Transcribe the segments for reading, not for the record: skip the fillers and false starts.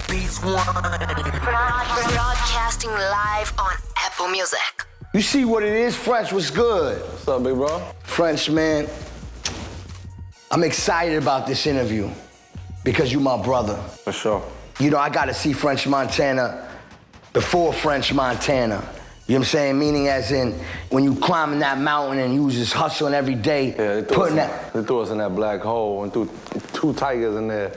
Beats One. Broadcasting live on Apple Music. You see what it is, French? What's good? What's up, big bro? French, man, I'm excited about this interview because you my brother. For sure. You know, I got to see French Montana before French Montana. You know what I'm saying? Meaning as in, when you climbing that mountain and you was just hustling every day, Yeah, they threw us in that black hole and threw two tigers in there.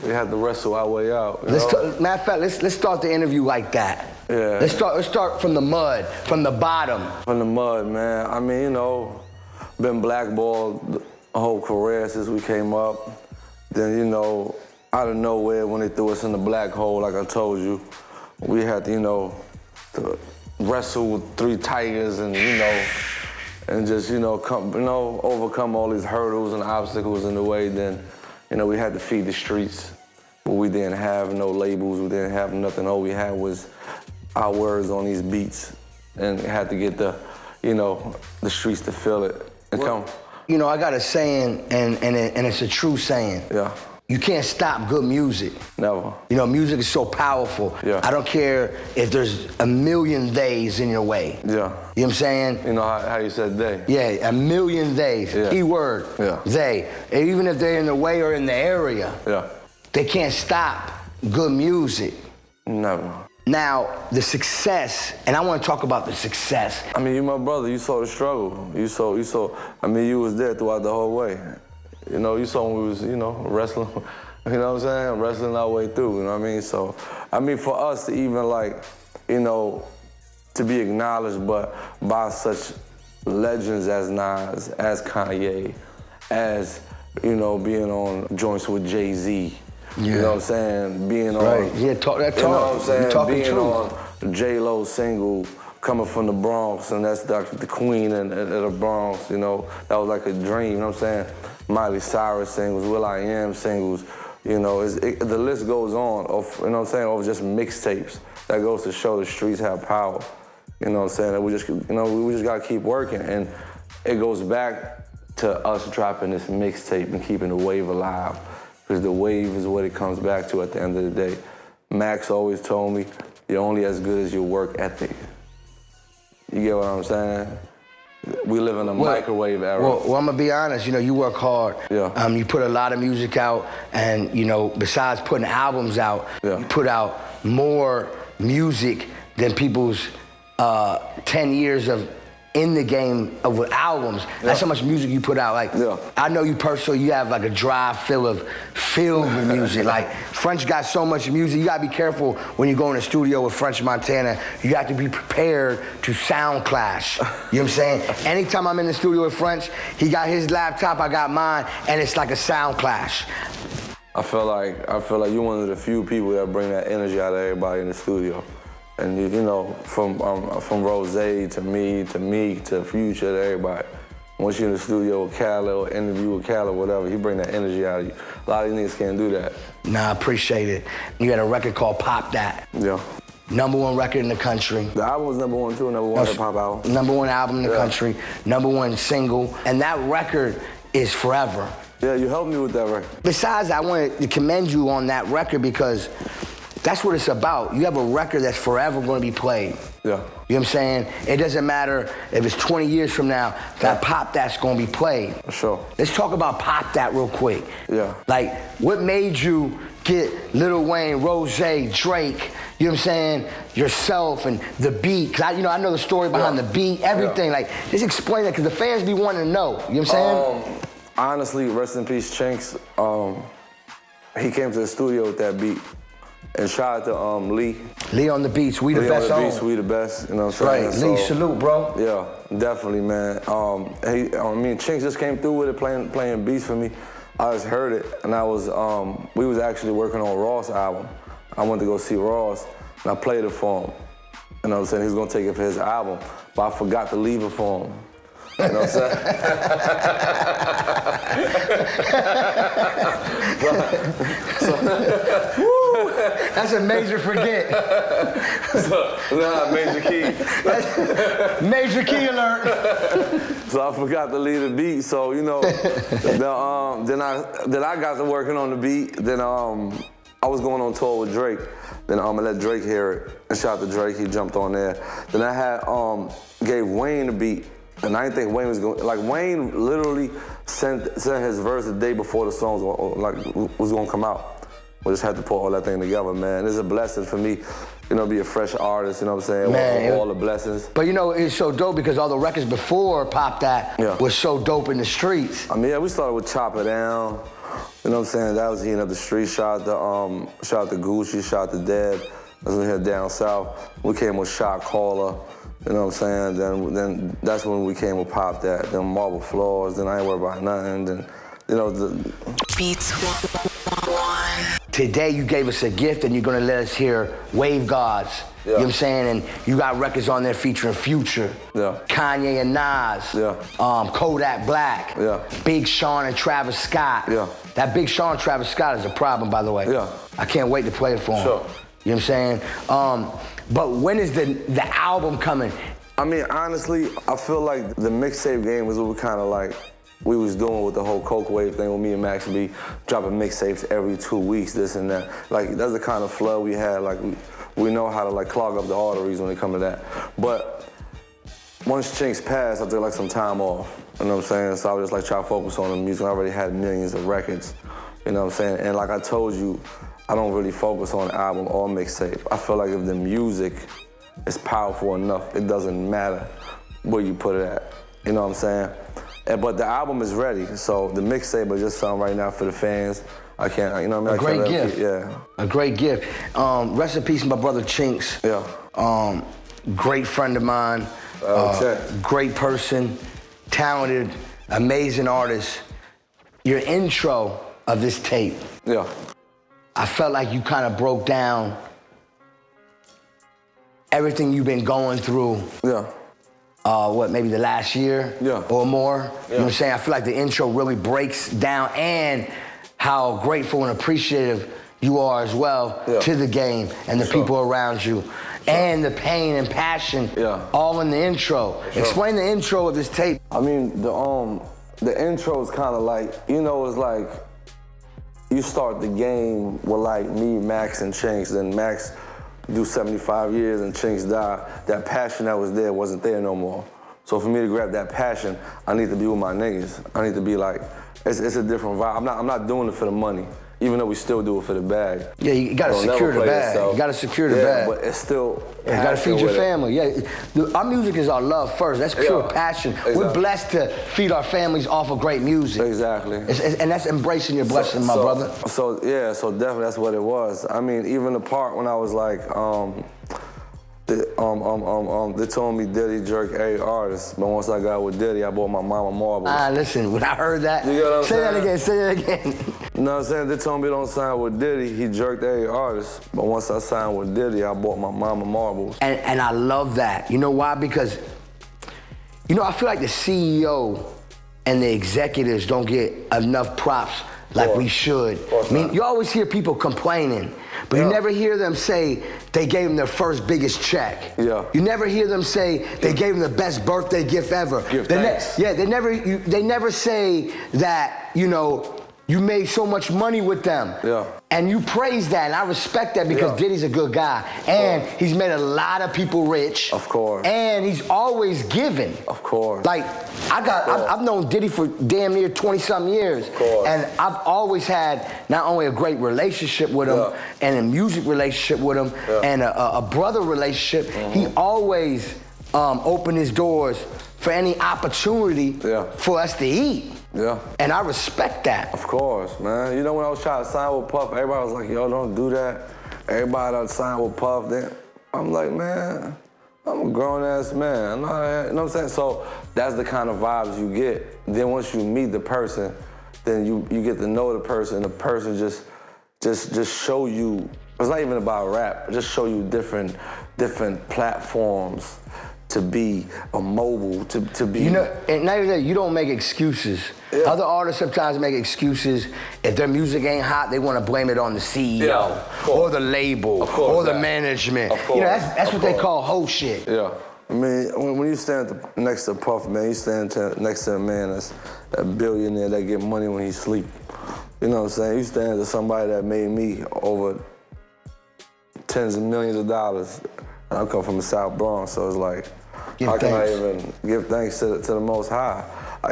We had to wrestle our way out. Matter of fact, let's start the interview like that. Yeah. Let's start from the mud, from the bottom. From the mud, man. I mean, you know, been blackballed the whole career since we came up. Then, you know, out of nowhere, when they threw us in the black hole, like I told you, we had to, you know, to wrestle with three tigers and, you know, and just, overcome all these hurdles and obstacles in the way. Then, you know, we had to feed the streets. But we didn't have no labels, we didn't have nothing. All we had was our words on these beats, and had to get the streets to feel it and come. You know, I got a saying, and it's a true saying. Yeah. You can't stop good music. Never. You know, music is so powerful. Yeah. I don't care if there's a million days in your way. Yeah. You know what I'm saying? You know how you said they? Yeah, a million days. Yeah. Key word. Yeah. They. Even if they're in the way or in the area. Yeah. They can't stop good music. Never. Now, the success, and I want to talk about the success. I mean, you my brother, you saw the struggle. You saw, I mean, you was there throughout the whole way. You know, you saw when we was, wrestling, you know what I'm saying? Wrestling our way through, you know what I mean? So, I mean, for us to even to be acknowledged by such legends as Nas, as Kanye, as, being on joints with Jay-Z. Yeah. You know what I'm saying? Being right. on, yeah, talk that talk. You know what I'm saying? Being truth. On J-Lo's single, coming from the Bronx, and that's the queen of the Bronx, you know? That was like a dream, you know what I'm saying? Miley Cyrus singles, Will.I.Am singles, the list goes on of, you know what I'm saying, of just mixtapes. That goes to show the streets have power. You know what I'm saying? That we just gotta keep working. And it goes back to us dropping this mixtape and keeping the wave alive. Because the wave is what it comes back to at the end of the day. Max always told me, you're only as good as your work ethic. You get what I'm saying? We live in a microwave era. Well, I'm gonna be honest, you work hard. Yeah. You put a lot of music out, and besides putting albums out, yeah. you put out more music than people's 10 years of in the game of with albums. Yeah. That's how much music you put out. I know you personally, you have like a drive filled with music. Like, French got so much music, you gotta be careful when you go in the studio with French Montana. You have to be prepared to sound clash. You know what I'm saying? Anytime I'm in the studio with French, he got his laptop, I got mine, and it's like a sound clash. I feel like you're one of the few people that bring that energy out of everybody in the studio. And from Rose to me to Meek to Future to everybody. Once you're in the studio with Khaled or interview with Khaled or whatever, he bring that energy out of you. A lot of these niggas can't do that. Nah, I appreciate it. You had a record called Pop That. Yeah. #1 record in the country. The album was #1 too, #1 hip-hop album. #1 album in the country, #1 single, and that record is forever. Yeah, you helped me with that record. Besides, I wanted to commend you on that record because that's what it's about. You have a record that's forever going to be played. Yeah. You know what I'm saying? It doesn't matter if it's 20 years from now, that Pop That's going to be played. For sure. Let's talk about Pop That real quick. Yeah. Like, what made you get Lil Wayne, Rose, Drake, you know what I'm saying, yourself and the beat? Because I know the story behind the beat, everything. Like, just explain that, because the fans be wanting to know. You know what I'm saying? Honestly, rest in peace, Chinks. He came to the studio with that beat. And shout out to Lee. Lee on the beats, we the best on. Beats, we the best, you know what I'm saying? Right, Lee, salute, bro. Yeah, definitely, man. Chinks just came through with it, playing beats for me. I just heard it, and we was actually working on Ross' album. I went to go see Ross, and I played it for him. You know what I'm saying? He was gonna take it for his album, but I forgot to leave it for him. You know what I'm saying? That's a major forget. Major key. Major key alert. So I forgot to leave the beat. So then I got to working on the beat. Then I was going on tour with Drake. Then I let Drake hear it. And shout out to Drake, he jumped on there. Then I had gave Wayne the beat. And I didn't think Wayne was going, like Wayne literally sent his verse the day before the songs was gonna come out. We just had to put all that thing together, man. It's a blessing for me, you know, be a fresh artist, you know what I'm saying? Man, all the blessings. But you know, it's so dope because all the records before Pop That was so dope in the streets. I mean, yeah, we started with Chop It Down. You know what I'm saying? That was heating up the street. Shout out to Gucci, shout out to Deb. That's when we here down south. We came with Shot Caller. You know what I'm saying? Then that's when we came with Pop That. Then Marble Floors. Then I ain't worried about nothing. Then, you know, Beats One. Today you gave us a gift and you're gonna let us hear Wave Gods. You know what I'm saying? And you got records on there featuring Future, Kanye and Nas, Kodak Black, Big Sean and Travis Scott. That Big Sean Travis Scott is a problem, by the way. I can't wait to play it for him. Sure. You know what I'm saying? But when is the album coming? I mean, honestly, I feel like the mixtape game was what we kind of like, we was doing with the whole Coke Wave thing with me and Max B, dropping mixtapes every 2 weeks, this and that. Like, that's the kind of flow we had. Like, we know how to like clog up the arteries when it come to that. But once Chinks passed, I took like some time off. You know what I'm saying? So I was just like trying to focus on the music. I already had millions of records. You know what I'm saying? And like I told you, I don't really focus on album or mixtape. I feel like if the music is powerful enough, it doesn't matter where you put it at. You know what I'm saying? But the album is ready, so the mixtape is just something right now for the fans. I can't, you know what I mean? A great gift. A great gift. Rest in peace, my brother Chinks. Great friend of mine. Great person, talented, amazing artist. Your intro of this tape. I felt like you kind of broke down everything you've been going through. Maybe the last year or more. You know what I'm saying? I feel like the intro really breaks down and how grateful and appreciative you are as well to the game and the people around you. And the pain and passion all in the intro. Explain the intro of this tape. I mean, the intro is kind of like, you know, it's like, you start the game with like me, Max, and Chinks, then Max do 75 years and Chinks die. That passion that was there wasn't there no more. So for me to grab that passion, I need to be with my niggas. I need to be like, it's a different vibe. I'm not doing it for the money, even though we still do it for the bag. Yeah, you gotta secure the bag. You gotta secure the bag. But it's still you gotta feed your family. Our music is our love first. That's pure passion. We're blessed to feed our families off of great music. And that's embracing your blessing, my brother. So definitely that's what it was. I mean, even the part when I was like, they told me Diddy jerk every artist, but once I got with Diddy, I bought my mama marbles. Listen, when I heard that, you know what I'm say that again. You know what I'm saying? They told me don't sign with Diddy, he jerked every artist, but once I signed with Diddy, I bought my mama marbles. And I love that. You know why? Because, you know, I feel like the CEO and the executives don't get enough props like we should. I mean, you always hear people complaining, but you never hear them say they gave them their first biggest check. You never hear them say they gave them the best birthday gift ever. They never say that, you know, you made so much money with them. And you praise that, and I respect that because Diddy's a good guy. And he's made a lot of people rich. Of course. And he's always giving. Of course. Like, I've known Diddy for damn near 20-something years. Of course. And I've always had not only a great relationship with him and a music relationship with him and a brother relationship, he always opened his doors for any opportunity for us to eat. And I respect that. Of course, man. You know, when I was trying to sign with Puff, everybody was like, yo, don't do that. Everybody that signed with Puff, then I'm like, man, I'm a grown-ass man. You know what I'm saying? So that's the kind of vibes you get. Then once you meet the person, then you get to know the person. The person just show you, it's not even about rap, just show you different platforms to be a mobile, to be... You know, and not even that, you don't make excuses. Other artists sometimes make excuses. If their music ain't hot, they want to blame it on the CEO or the label or the management. You know, that's what they call hoe shit. I mean, when you stand next to Puff, man, you stand next to a man that's a billionaire that get money when he sleep. You know what I'm saying? You stand to somebody that made me over tens of millions of dollars. And I come from the South Bronx, so it's like, how can I even give thanks to the Most High?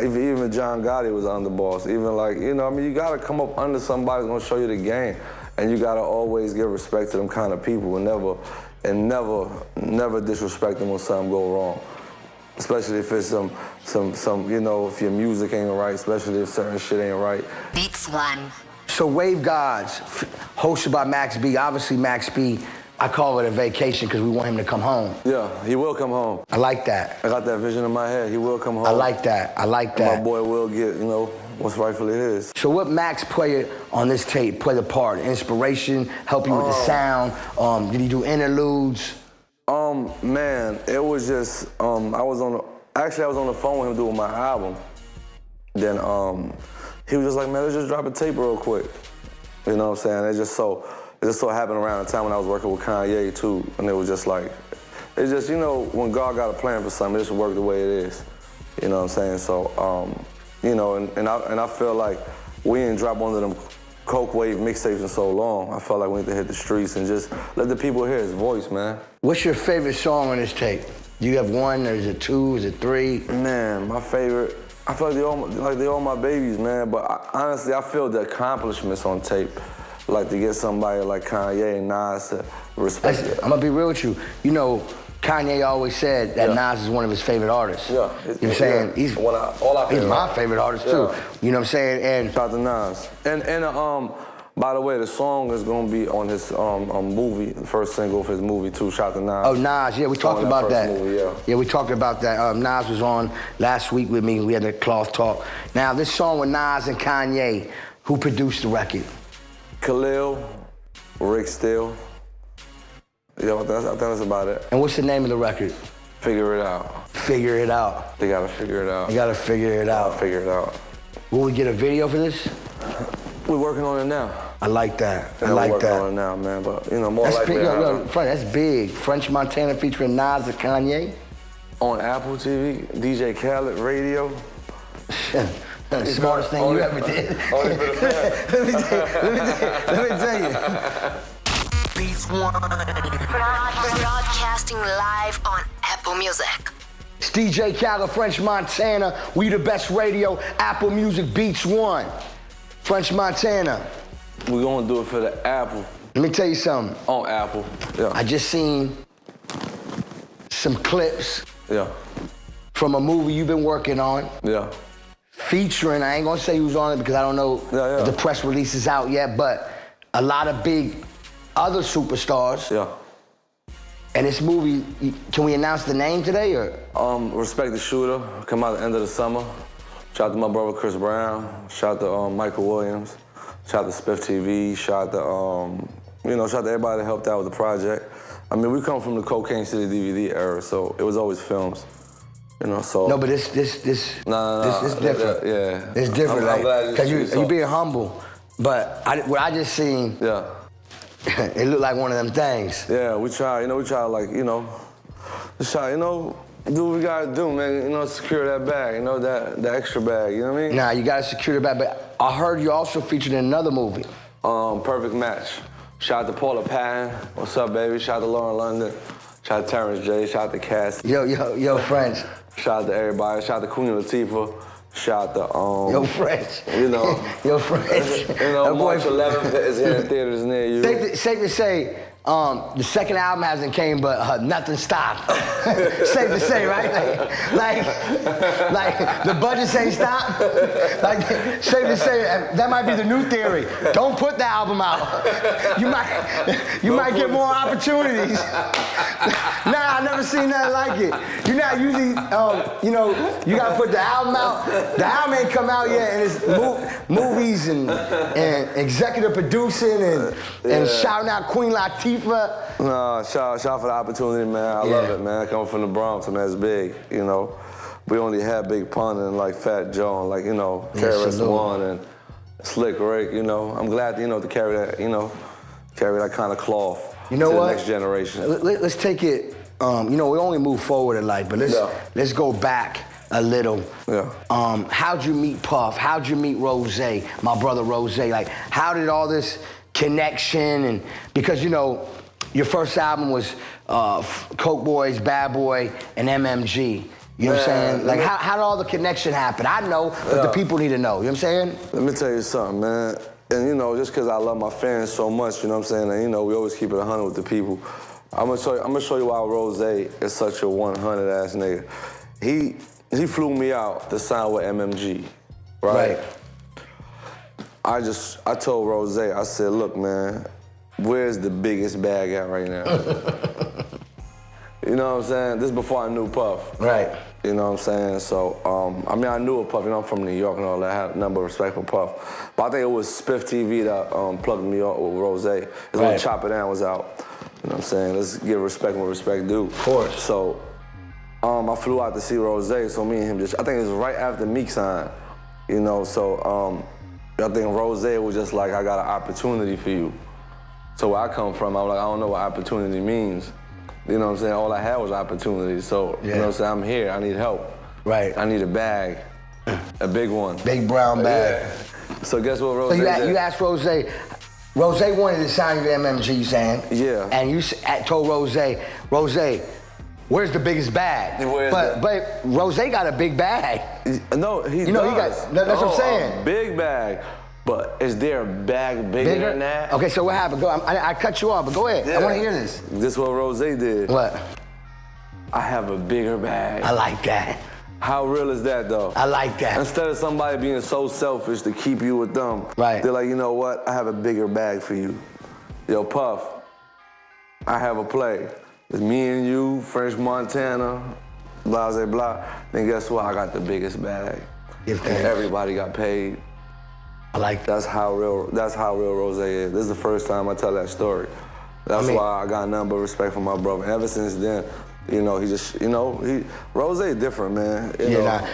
Even John Gotti was underboss. Even like, you know, I mean, you gotta come up under somebody who's gonna show you the game. And you gotta always give respect to them kind of people and never disrespect them when something go wrong. Especially if it's some, you know, if your music ain't right, especially if certain shit ain't right. Beats One. So Wave Gods, hosted by Max B. Obviously Max B, I call it a vacation because we want him to come home. Yeah, he will come home. I like that. I got that vision in my head. He will come home. I like that. I like that. And my boy will get, you know, what's rightfully his. So what Max play on this tape, play the part? Inspiration, help you with the sound? Did he do interludes? Man, it was just, I was on the phone with him doing my album. Then he was just like, man, let's just drop a tape real quick. You know what I'm saying? It just so happened around the time when I was working with Kanye too. And it was just like, it's just, you know, when God got a plan for something, it just worked the way it is. You know what I'm saying? So, you know, and I feel like we ain't drop one of them Coke Wave mixtapes in so long. I felt like we need to hit the streets and just let the people hear his voice, man. What's your favorite song on this tape? Do you have one, or is it two, is it three? Man, my favorite, I feel like they all my babies, man. But honestly, I feel the accomplishments on tape. Like to get somebody like Kanye and Nas to respect it. I'm gonna be real with you. You know, Kanye always said that Nas is one of his favorite artists. Yeah. You know what I'm saying? Yeah. He's my favorite artist too. You know what I'm saying? And shout out to Nas. And by the way, the song is gonna be on his movie, the first single for his movie too. Shout out to Nas. Oh, Nas, yeah, we talked about that. Movie, yeah, we talked about that. Nas was on last week with me. We had a cloth talk. Now, this song with Nas and Kanye, who produced the record? Khaled, Rick Steele. Yeah, I think that's about it. And what's the name of the record? Figure It Out. Figure It Out. They gotta figure it out. You gotta figure it out. Figure it out. Will we get a video for this? We're working on it now. I like that. I like that. We're working on it now, man. But you know, more that's likely. Big, that's big. French Montana featuring Nas and Kanye. On Apple TV, DJ Khaled radio. Smartest thing you ever did. Only for the fans. Let me tell you. Beats One. Broadcasting live on Apple Music. It's DJ Khaled, French Montana. We the best radio. Apple Music, Beats One. French Montana. We're gonna do it for the Apple. Let me tell you something. On Apple. Yeah. I just seen some clips. Yeah. From a movie you've been working on. Yeah. Featuring, I ain't gonna say who's on it because I don't know if the press release is out yet, but a lot of big other superstars. Yeah. And this movie, can we announce the name today or? Respect the Shooter, come out at the end of the summer. Shout out to my brother Chris Brown. Shout out to Michael Williams. Shout out to Spiff TV. Shout out to, shout out to everybody that helped out with the project. I mean, we come from the Cocaine City DVD era, so it was always films. You know, so. No, but this is different. Yeah. It's different, I'm glad because you being humble. But what I just seen, it looked like one of them things. Yeah, we try like, just try, do what we gotta do, man. Secure that bag, that extra bag, you know what I mean? Nah, you gotta secure the bag, but I heard you also featured in another movie. Perfect Match. Shout out to Paula Patton. What's up, baby? Shout out to Lauren London. Shout out to Terrence J. Shout out to Cass. Yo, French. Shout out to everybody. Shout out to Queen Latifah. Shout out to, Yo, French. Yo, French. March 11th is here in theaters near you. Safe to say, the second album hasn't came, but nothing stopped. Safe to say, right? Like the budgets ain't stopped. Like, safe to say, that might be the new theory. Don't put the album out. You might get more opportunities. Nah, I never seen nothing like it. You're not usually, you gotta put the album out. The album ain't come out yet, and it's movies and executive producing and shouting out Queen Latifah. No, shout for the opportunity, man. I love it, man. Coming from the Bronx, and that's big, We only had Big Pun and like Fat Joe and like, KRS-One and Slick Rick, I'm glad, to carry that, carry that kind of cloth to the next generation. Let's take it, we only move forward in life, but let's go back. a little. Yeah. How'd you meet Puff? How'd you meet Rose, my brother Rose? Like, how did all this connection and, because you know, your first album was Coke Boys, Bad Boy, and MMG. You know what I'm saying? Like, how did all the connection happen? I know, but the people need to know. You know what I'm saying? Let me tell you something, man. And, you know, just because I love my fans so much, you know what I'm saying? And, you know, we always keep it 100 with the people. I'm gonna show you why Rose is such a 100-ass nigga. He flew me out to sign with MMG, right? I told Rose, I said, look, man, where's the biggest bag at right now? You know what I'm saying? This is before I knew Puff. Right. You know what I'm saying? So, I mean, I knew of Puff. You know, I'm from New York and all that. I had a number of respect for Puff. But I think it was Spiff TV that plugged me up with Rose. It's when Chop It Down was out. You know what I'm saying? Let's give respect where respect due. Of course. So, I flew out to see Rose. So me and him I think it was right after Meek signed. You know, so I think Rose was just like, I got an opportunity for you. So where I come from, I'm like, I don't know what opportunity means. You know what I'm saying? All I had was opportunity. So, you know what I'm saying? I'm here, I need help. Right. I need a bag, a big one. Big brown bag. Yeah. So guess what Rose did? So you asked Rose wanted to sign you to MMG, saying. Yeah. And you told Rose, where's the biggest bag? But Rose got a big bag. No, he does. That's what I'm saying. Big bag. But is there a bag bigger than that? Okay, so what happened? Go. I cut you off, but go ahead. Yeah. I want to hear this. This is what Rose did. What? I have a bigger bag. I like that. How real is that, though? I like that. Instead of somebody being so selfish to keep you with them, they're like, you know what? I have a bigger bag for you. Yo, Puff, I have a play. It's me and you, French Montana, blah, blah, blah. Then guess what? I got the biggest bag. And everybody got paid. I like that. That's how real Rose is. This is the first time I tell that story. That's why I got nothing but respect for my brother. Ever since then, you know, Rose is different, man.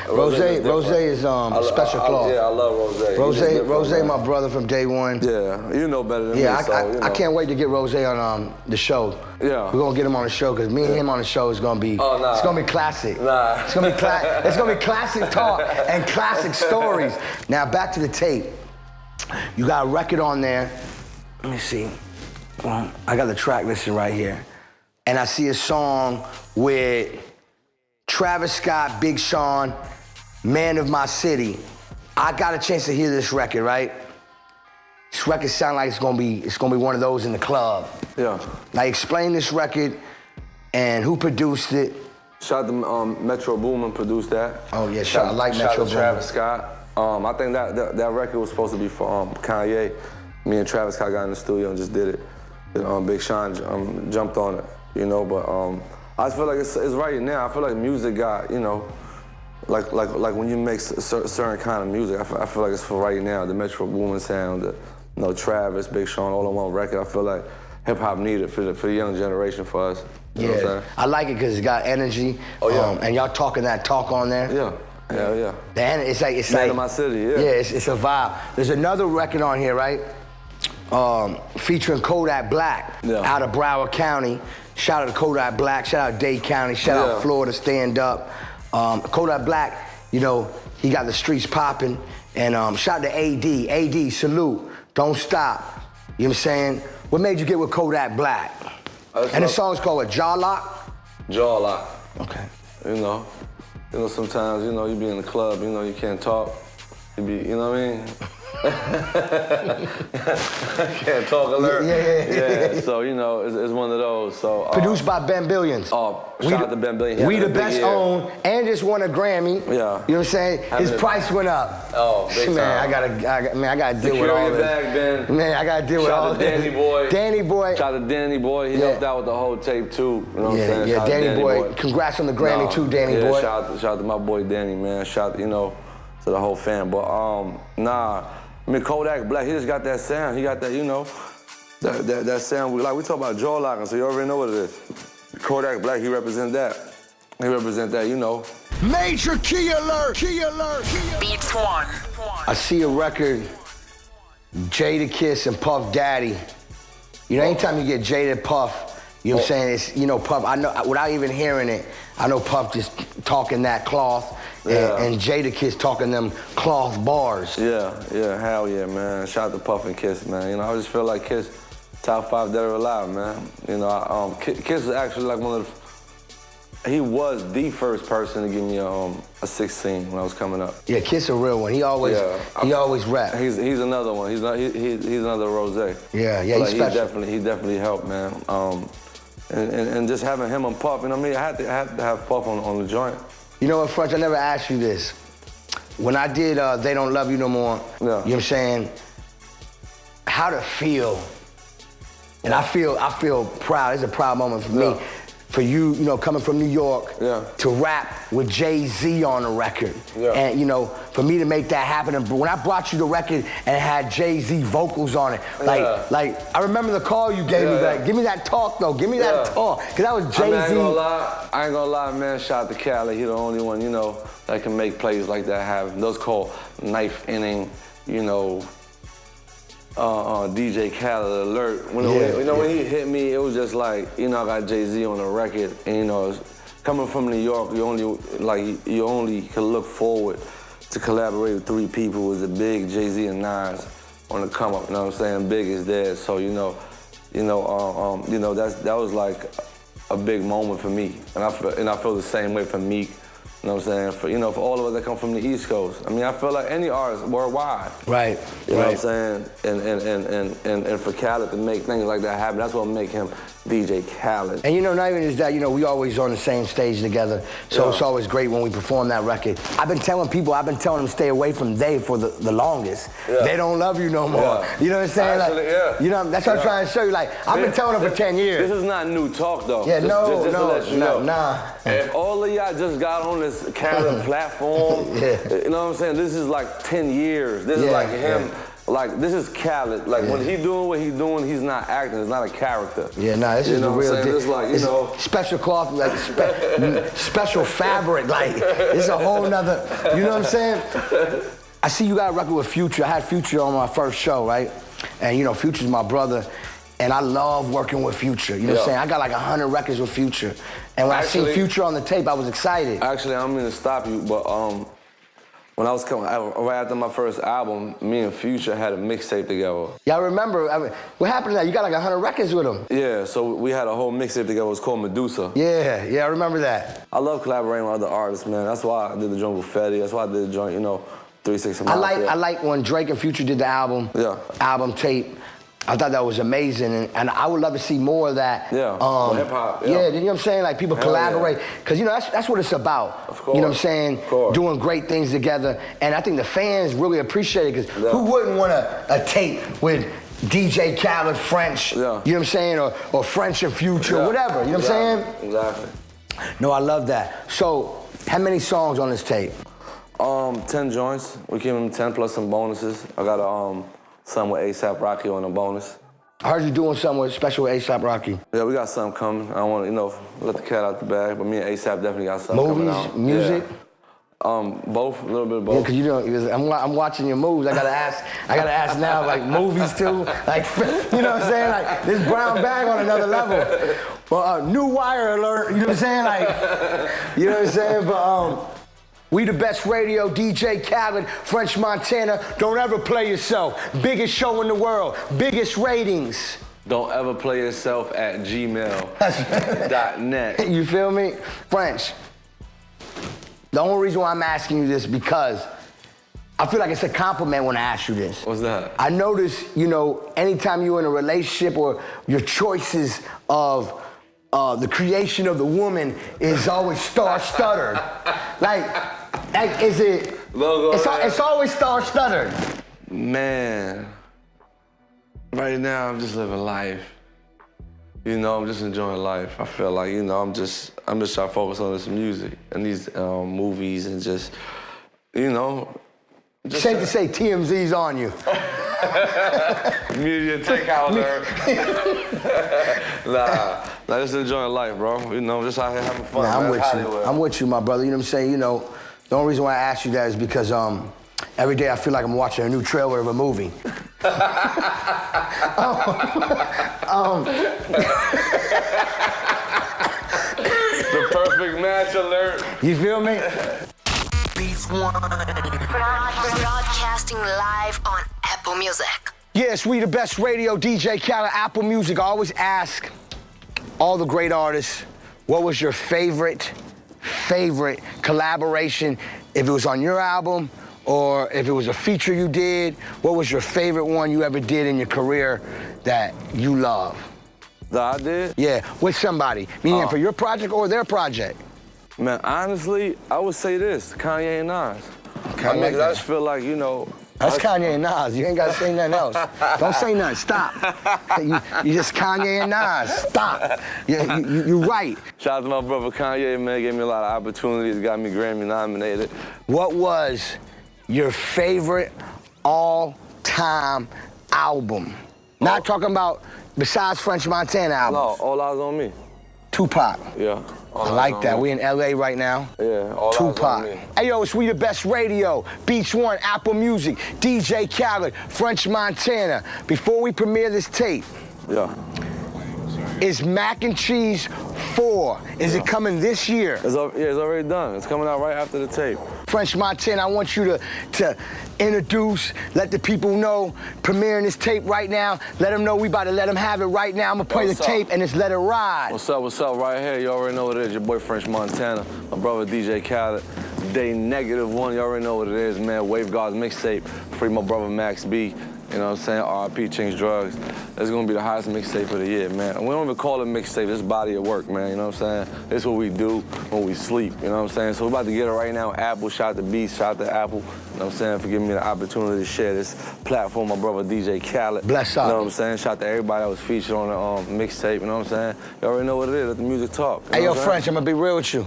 Rose is special clause. I love Rose. Rose, my brother from day one. Yeah, you know better than me. I can't wait to get Rose on the show. Yeah. We're gonna get him on the show because me and him on the show is gonna be. It's gonna be classic. Nah. It's gonna be classic talk and classic stories. Now back to the tape. You got a record on there. Let me see. I got the track listing right here. And I see a song with Travis Scott, Big Sean, Man of My City. I got a chance to hear this record, right? This record sounds like it's gonna be one of those in the club. Yeah. Now explain this record and who produced it. Shout out to Metro Boomin produced that. Oh yeah, I like Metro Boomin. Travis Scott. I think that record was supposed to be for Kanye. Me and Travis Scott got in the studio and just did it. And, Big Sean jumped on it, you know. But I just feel like it's right now. I feel like music got, you know, like when you make certain kind of music. I feel like it's for right now. The Metro Boomin sound, Travis, Big Sean, all on one record. I feel like hip hop needed for the young generation for us. You know what I'm saying? I like it because it got energy. Oh yeah. And y'all talking that talk on there. Yeah. Hell yeah. It's like Man of My City, yeah. Yeah, it's a vibe. There's another record on here, right? Featuring Kodak Black out of Broward County. Shout out to Kodak Black, shout out Dade County, shout out Florida, stand up. Kodak Black, you know, he got the streets popping. And shout out to AD. AD, salute, don't stop. You know what I'm saying? What made you get with Kodak Black? And the song's called what, Jaw Lock? Jaw Lock. Okay. You know, sometimes, you know, you be in the club, you know, you can't talk. You be, you know what I mean? Can't talk alert. Yeah. So, you know, it's one of those. So produced by Ben Billions. Shout out to Ben Billions. We the best owned, and just won a Grammy. Yeah. You know what I'm saying? His price went up. Oh, big time. I gotta deal with all this. Back, Ben. Man, I gotta deal with all this. Shout out to Danny Boy. Danny Boy. Shout out to Danny Boy. He helped out with the whole tape too. You know what I'm saying? Yeah, Danny Boy. Congrats on the Grammy too, Danny Boy. Shout out to my boy Danny, man. Shout, you know, to the whole fan. But I mean, Kodak Black, he just got that sound. He got that, you know, that sound. We talk about jaw locking, so you already know what it is. Kodak Black, he represent that. He represent that, you know. Major key alert, key alert. Beats one. I see a record, Jadakiss and Puff Daddy. You know, anytime you get Jada Puff, you know what I'm saying? It's, you know, Puff, I know, without even hearing it, I know Puff just talking that cloth. and Jadakiss talking them cloth bars. Yeah, hell yeah, man. Shout out to Puff and Kiss, man. You know, I just feel like Kiss, top 5 dead or alive, man. You know, Kiss is actually like one of the, he was the first person to give me a 16 when I was coming up. Yeah, Kiss a real one. He always rap. He's another one. He's another Rose. Yeah, like, he's special. He definitely helped, man. And just having him and Puff, you know what I mean? I had to have Puff on the joint. You know what, French, I never asked you this. When I did They Don't Love You No More, you know what I'm saying? How to feel, and I feel proud, it's a proud moment for me. For you, you know, coming from New York to rap with Jay-Z on the record. And, you know, for me to make that happen, and when I brought you the record and it had Jay-Z vocals on it, like I remember the call you gave me, like, give me that talk though, give me that talk, because that was Jay-Z. I ain't gonna lie, man, shout out to Khaled, he the only one, you know, that can make plays like that happen. Those called knife inning, you know, DJ Khaled alert. When he hit me, it was just like, you know, I got Jay-Z on the record, and you know, coming from New York, you only could look forward to collaborate with 3 people. It was a Big, Jay-Z, and Nas on the come up. You know what I'm saying? Big is dead, so that was like a big moment for me, and I feel the same way for Meek. You know what I'm saying? For all of us that come from the East Coast. I mean, I feel like any artist worldwide. Right. You know what I'm saying? And for Khaled to make things like that happen, that's what make him DJ Khaled. And you know, not even just that, you know, we always on the same stage together, so it's always great when we perform that record. I've been telling them stay away from they for the longest. They don't love you no more. You know what I'm saying? Actually, you know, that's what I'm trying to show you. Like, I've been telling them for 10 years. This is not new talk, though. Yeah, just to let you know. Nah. If all of y'all just got on this Khaled platform, you know what I'm saying? This is like 10 years. This is like him. Like, this is Khaled. Like, when he doing what he's doing, he's not acting. It's not a character. Yeah, nah, this is the real deal. It's like, you know. Special cloth, like, special fabric. Like, it's a whole nother, you know what I'm saying? I see you got a record with Future. I had Future on my first show, right? And, you know, Future's my brother. And I love working with Future. You know what I'm saying? I got like 100 records with Future. And when I seen Future on the tape, I was excited. Actually, I don't mean to stop you, but when I was coming, right after my first album, me and Future had a mixtape together. Yeah, I remember. What happened to that? You got like 100 records with him. Yeah, so we had a whole mixtape together. It was called Medusa. Yeah, I remember that. I love collaborating with other artists, man. That's why I did the joint with Fetty. That's why I did the joint, 3-6 Mafia. I like when Drake and Future did the album tape. I thought that was amazing, and I would love to see more of that. Hip-hop, you know what I'm saying? Like, people collaborate, because, you know, that's what it's about. Of course. You know what I'm saying? Doing great things together, and I think the fans really appreciate it, because who wouldn't want a tape with DJ Khaled, French, you know what I'm saying, or French and Future, whatever, you know what I'm saying? Exactly. No, I love that. So, how many songs on this tape? 10 joints. We gave them 10 plus some bonuses. I got something with A$AP Rocky on a bonus. I heard you doing something with special with A$AP Rocky. Yeah, we got something coming. I don't want to, let the cat out the bag, but me and A$AP definitely got something coming out. Movies, music? Both, a little bit of both. Yeah, because I'm watching your moves. I gotta ask now, like, movies too. Like, you know what I'm saying? Like, this brown bag on another level. Well, new wire alert, you know what I'm saying? Like, you know what I'm saying? But we the best radio, DJ Khaled, French Montana. Don't ever play yourself. Biggest show in the world, biggest ratings. Don't ever play yourself at gmail.net. You feel me? French, the only reason why I'm asking you this because I feel like it's a compliment when I ask you this. What's that? I notice, anytime you're in a relationship or your choices of the creation of the woman is always star-stuttered. Like, is it? It's always star-stuttered. Man, right now I'm just living life. I'm just enjoying life. I feel like, I'm just trying to focus on this music and these movies and just, Safe to say TMZ's on you. Media takeout alert. Nah, just enjoying life, bro. Just out here having fun. Nah, I'm with you, my brother. You know what I'm saying? The only reason why I asked you that is because every day I feel like I'm watching a new trailer of a movie. The perfect match alert. You feel me? Beats One. Broadcasting live on Apple Music. Yes, we the best radio, DJ Khaled, Apple Music. I always ask all the great artists, what was your favorite collaboration? If it was on your album or if it was a feature you did, what was your favorite one you ever did in your career that you love? That I did? Yeah, with somebody, meaning for your project or their project. Man, honestly, I would say this, Kanye and Nas. Okay, I mean, 'cause I just feel like, you know. That's Kanye and Nas. You ain't got to say nothing else. Don't say nothing. Stop. You just Kanye and Nas. Stop. You're right. Shout out to my brother Kanye, man. Gave me a lot of opportunities. Got me Grammy nominated. What was your favorite all-time album? Not talking about besides French Montana albums. No, All Eyes on Me. Tupac. Yeah. I like that. We in LA right now. Yeah, All Tupac. Eyes on Me. Hey yo, it's We the Best Radio, Beats One, Apple Music, DJ Khaled, French Montana. Before we premiere this tape, Yeah. is Mac and Cheese 4? Is it coming this year? It's already done. It's coming out right after the tape. French Montana, I want you to introduce, let the people know, premiering this tape right now. Let them know we about to let them have it right now. I'm gonna play the tape and just let it ride. What's up, right here. You already know what it is. Your boy French Montana, my brother DJ Khaled. Day -1, you already know what it is, man. Wave God's mixtape, free my brother Max B. You know what I'm saying? R.I.P. Change Drugs. It's gonna be the highest mixtape of the year, man. And we don't even call it mixtape, it's body of work, man. You know what I'm saying? It's what we do when we sleep, you know what I'm saying? So we're about to get it right now. Apple, shout out to Beats, shout out to Apple. You know what I'm saying? For giving me the opportunity to share this platform, my brother DJ Khaled. Bless up. You know what I'm saying? Shout out to everybody that was featured on the mixtape, you know what I'm saying? You already know what it is, let the music talk. Hey yo, French, I'm gonna be real with you.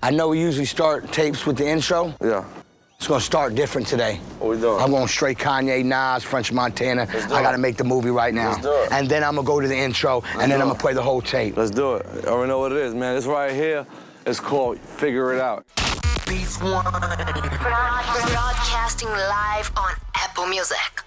I know we usually start tapes with the intro. Yeah. It's gonna start different today. What we doing? I'm going straight Kanye, Nas, French Montana. I gotta make the movie right now. Let's do it. And then I'm gonna go to the intro, and then I'm gonna play the whole tape. Let's do it. You already know what it is, man. This right here is called Figure It Out. Beats One. Broadcasting live on Apple Music.